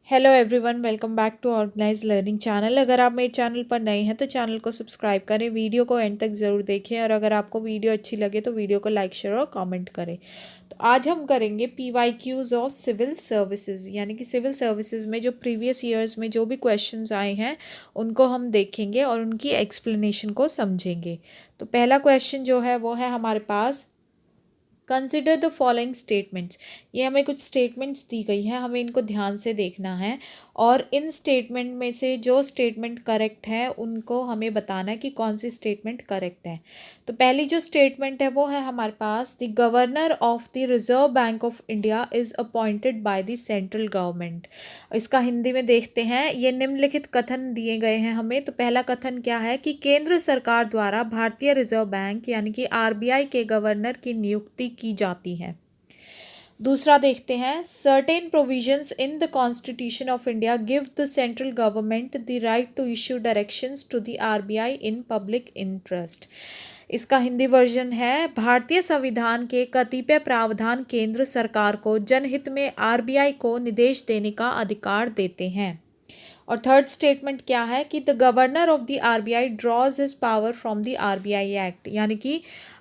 Hello everyone, welcome back to organize learning channel. अगर आप मेरे चैनल पर नए हैं तो चैनल को सब्सक्राइब करें, वीडियो को एंड तक ज़रूर देखें और अगर आपको वीडियो अच्छी लगे तो वीडियो को लाइक शेयर और कमेंट करें। तो आज हम करेंगे PYQs ऑफ सिविल सर्विसेज, यानी कि सिविल सर्विसेज में जो प्रीवियस ईयर्स में जो भी क्वेश्चंस आए हैं उनको हम देखेंगे और उनकी एक्सप्लेनेशन को समझेंगे। तो पहला क्वेश्चन जो है वो है हमारे पास, कंसिडर द फॉलोइंग स्टेटमेंट्स। ये हमें कुछ स्टेटमेंट्स दी गई है, हमें इनको ध्यान से देखना है और इन स्टेटमेंट में से जो स्टेटमेंट करेक्ट है उनको हमें बताना है कि कौन सी स्टेटमेंट करेक्ट है। तो पहली जो स्टेटमेंट है वो है हमारे पास, the governor of the Reserve Bank of India is appointed by the central government. इसका हिंदी में देखते हैं। ये निम्नलिखित कथन दिए गए हैं हमें। तो पहला कथन क्या है कि केंद्र सरकार द्वारा भारतीय रिजर्व बैंक यानी कि RBI के गवर्नर की नियुक्ति की जाती है। दूसरा देखते हैं, certain provisions in the constitution of India give the central government the right to issue directions to the RBI in public interest. इसका हिंदी वर्जन है, भारतीय संविधान के कतिपय प्रावधान केंद्र सरकार को जनहित में RBI को निर्देश देने का अधिकार देते हैं। और थर्ड स्टेटमेंट क्या है कि the governor of the RBI draws his power from the RBI act, यानी कि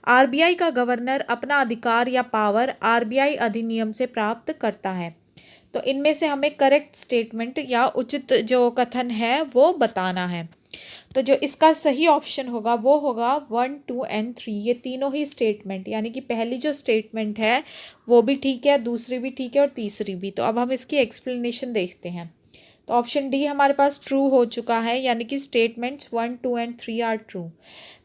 RBI का गवर्नर अपना अधिकार या पावर RBI अधिनियम से प्राप्त करता है। तो इनमें से हमें करेक्ट स्टेटमेंट या उचित जो कथन है वो बताना है। तो जो इसका सही ऑप्शन होगा वो होगा 1, 2 एंड 3। ये तीनों ही स्टेटमेंट, यानी कि पहली जो स्टेटमेंट है वो भी ठीक है, दूसरी भी ठीक है और तीसरी भी। तो अब हम इसकी एक्सप्लेनेशन देखते हैं। तो ऑप्शन डी हमारे पास ट्रू हो चुका है, यानी कि स्टेटमेंट्स 1, 2 एंड 3 आर ट्रू।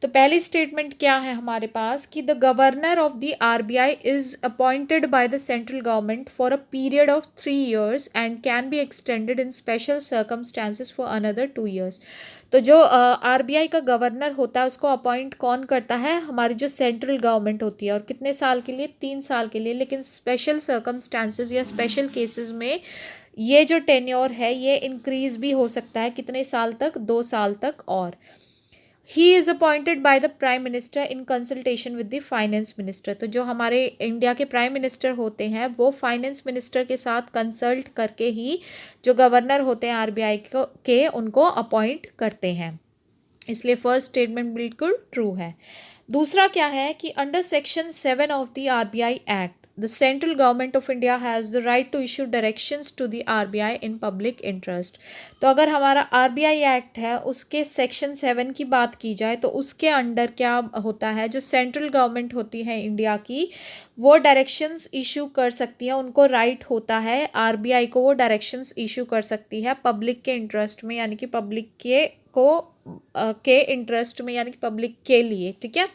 तो पहली स्टेटमेंट क्या है हमारे पास कि the governor of the RBI is appointed by the central government for a period of 3 years and can be extended in special circumstances for another 2 years। तो जो RBI का governor होता है उसको अपॉइंट कौन करता है? हमारी जो सेंट्रल गवर्नमेंट होती है। और कितने साल के लिए? 3 साल के लिए। लेकिन स्पेशल सर्कमस्टांसेस या स्पेशल केसेस में ये जो टेन्योर है ये इंक्रीज भी हो सकता है। कितने साल तक? 2 साल तक। और he is appointed by the prime minister in consultation with the finance minister. तो जो हमारे इंडिया के प्राइम मिनिस्टर होते हैं वो फाइनेंस मिनिस्टर के साथ कंसल्ट करके ही जो गवर्नर होते हैं RBI के उनको अपॉइंट करते हैं। इसलिए फर्स्ट स्टेटमेंट बिल्कुल ट्रू है। दूसरा क्या है कि under section 7 of the RBI act the central government of India has the right to issue directions to the RBI in public interest. तो अगर हमारा RBI एक्ट है उसके सेक्शन 7 की बात की जाए तो उसके अंडर क्या होता है, जो सेंट्रल गवर्नमेंट होती है इंडिया की वो डायरेक्शंस इशू कर सकती है। उनको राइट होता है RBI को, वो डायरेक्शंस इशू कर सकती है पब्लिक के इंटरेस्ट में, यानी कि पब्लिक के इंटरेस्ट में, यानी कि पब्लिक के लिए। ठीक है।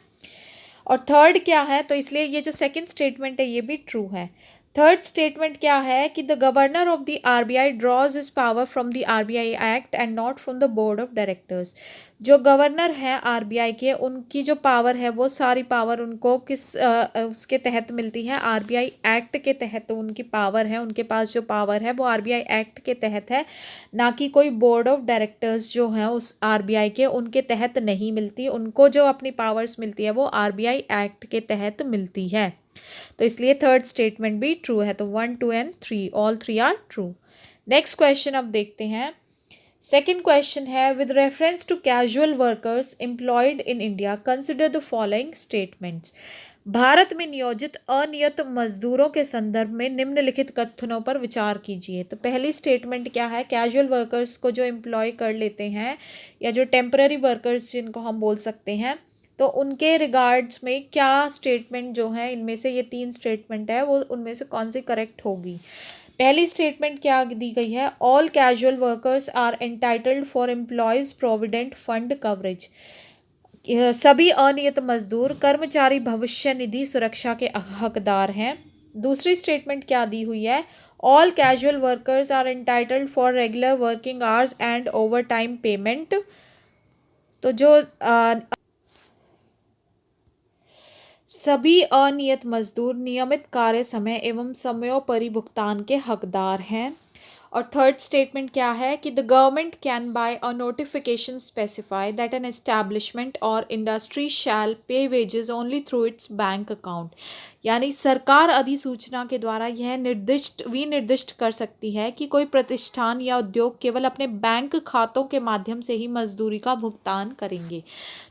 और थर्ड क्या है? तो इसलिए ये जो सेकंड स्टेटमेंट है ये भी ट्रू है। थर्ड स्टेटमेंट क्या है कि the governor of the RBI draws his power from the RBI act and not from the board of directors. जो गवर्नर है RBI के उनकी जो पावर है वो सारी पावर उनको उसके तहत मिलती है? RBI एक्ट के तहत उनकी पावर है। उनके पास जो पावर है वो RBI एक्ट के तहत है, ना कि कोई बोर्ड ऑफ डायरेक्टर्स जो हैं उस RBI के उनके तहत नहीं मिलती। उनको जो अपनी पावर्स मिलती है वो RBI एक्ट के तहत मिलती है। तो इसलिए थर्ड स्टेटमेंट भी ट्रू है। तो 1, 2 and 3 all 3 are true. Next question अब देखते हैं। सेकेंड क्वेश्चन है, with reference to casual workers employed in India consider the following statements. Bharat में नियोजित अनियत मजदूरों के संदर्भ में निम्नलिखित कथनों पर विचार कीजिए। तो पहली स्टेटमेंट क्या है? कैजुअल वर्कर्स को जो एम्प्लॉय कर लेते हैं या जो टेम्पररी वर्कर्स जिनको हम बोल सकते हैं, तो उनके रिगार्ड्स में क्या स्टेटमेंट जो है, इनमें से ये 3 स्टेटमेंट है वो उनमें से कौन सी करेक्ट होगी? पहली स्टेटमेंट क्या दी गई है? All casual workers are entitled for employees provident fund coverage. सभी अनियत मजदूर कर्मचारी भविष्य निधि सुरक्षा के हकदार हैं। दूसरी स्टेटमेंट क्या दी हुई है? All casual workers are entitled for regular working hours and overtime payment. तो जो सभी अनियत मजदूर नियमित कार्य समय एवं समयोपरि भुगतान के हकदार हैं। और थर्ड स्टेटमेंट क्या है कि the government can by a notification specify that an establishment or industry shall pay wages only through its bank account. यानी सरकार अधिसूचना के द्वारा यह निर्दिष्ट कर सकती है कि कोई प्रतिष्ठान या उद्योग केवल अपने बैंक खातों के माध्यम से ही मजदूरी का भुगतान करेंगे।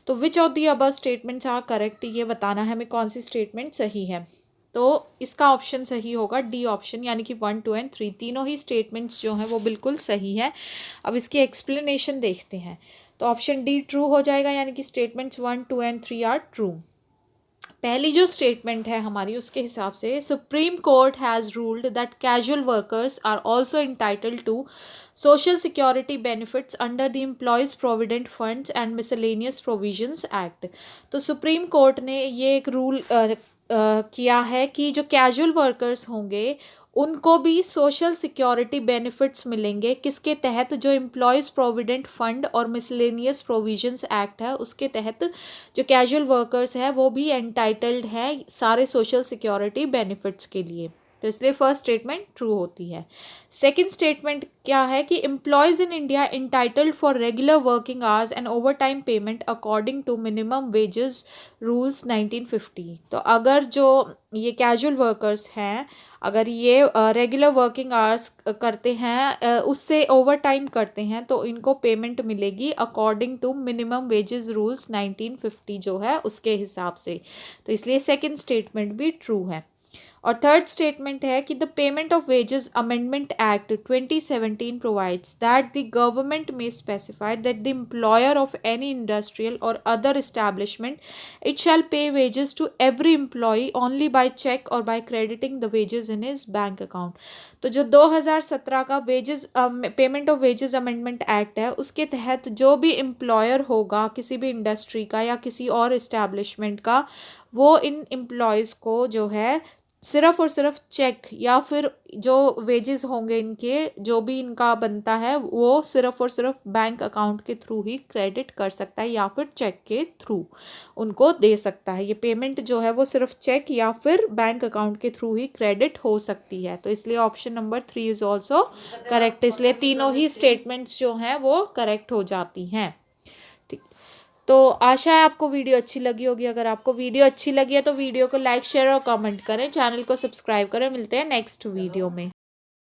तो which of the above statements are correct, ये बताना है हमें कौन सी स्टेटमेंट सही है। तो इसका ऑप्शन सही होगा डी ऑप्शन, यानी कि 1, 2 एंड 3 तीनों ही स्टेटमेंट्स जो हैं वो बिल्कुल सही है। अब इसकी एक्सप्लेनेशन देखते हैं। तो ऑप्शन डी ट्रू हो जाएगा, यानी कि स्टेटमेंट्स 1, 2 एंड 3 आर ट्रू। पहली जो स्टेटमेंट है हमारी उसके हिसाब से supreme court has ruled that casual workers are also entitled to social security benefits under the employees provident funds and miscellaneous provisions act. तो सुप्रीम कोर्ट ने ये एक रूल किया है कि जो कैजुअल वर्कर्स होंगे उनको भी सोशल सिक्योरिटी बेनिफिट्स मिलेंगे, किसके तहत, जो एम्प्लॉयज़ प्रोविडेंट फंड और मिसलेनियस प्रोविजंस एक्ट है उसके तहत जो कैजुअल वर्कर्स हैं वो भी एंटाइटल्ड हैं सारे सोशल सिक्योरिटी बेनिफिट्स के लिए। तो इसलिए फर्स्ट स्टेटमेंट ट्रू होती है। सेकंड स्टेटमेंट क्या है कि employees in India entitled for regular working hours and overtime payment according to minimum wages rules 1950। तो अगर जो ये कैजुअल वर्कर्स हैं अगर ये रेगुलर वर्किंग आवर्स करते हैं उससे ओवर टाइम करते हैं तो इनको पेमेंट मिलेगी according to minimum wages rules 1950 जो है उसके हिसाब से। तो इसलिए सेकंड स्टेटमेंट भी ट्रू है। और थर्ड स्टेटमेंट है कि the payment of wages amendment act 2017 provides that the government may specified that the employer of any industrial or other establishment it shall pay wages to every employee only by cheque or by crediting the wages in his bank account. तो जो 2017 का wages payment of wages amendment act है उसके तहत जो भी employer होगा किसी भी इंडस्ट्री का या किसी और एस्टैब्लिशमेंट का वो इन एम्प्लॉयज़ को जो है सिर्फ और सिर्फ चेक या फिर जो वेजेस होंगे इनके जो भी इनका बनता है वो सिर्फ और सिर्फ बैंक अकाउंट के थ्रू ही क्रेडिट कर सकता है या फिर चेक के थ्रू उनको दे सकता है। ये पेमेंट जो है वो सिर्फ चेक या फिर बैंक अकाउंट के थ्रू ही क्रेडिट हो सकती है। तो इसलिए option number 3 is also correct. इसलिए तीनों ही स्टेटमेंट्स जो हैं वो करेक्ट हो जाती हैं। तो आशा है आपको वीडियो अच्छी लगी होगी। अगर आपको वीडियो अच्छी लगी है तो वीडियो को लाइक शेयर और कमेंट करें, चैनल को सब्सक्राइब करें। मिलते हैं नेक्स्ट वीडियो में।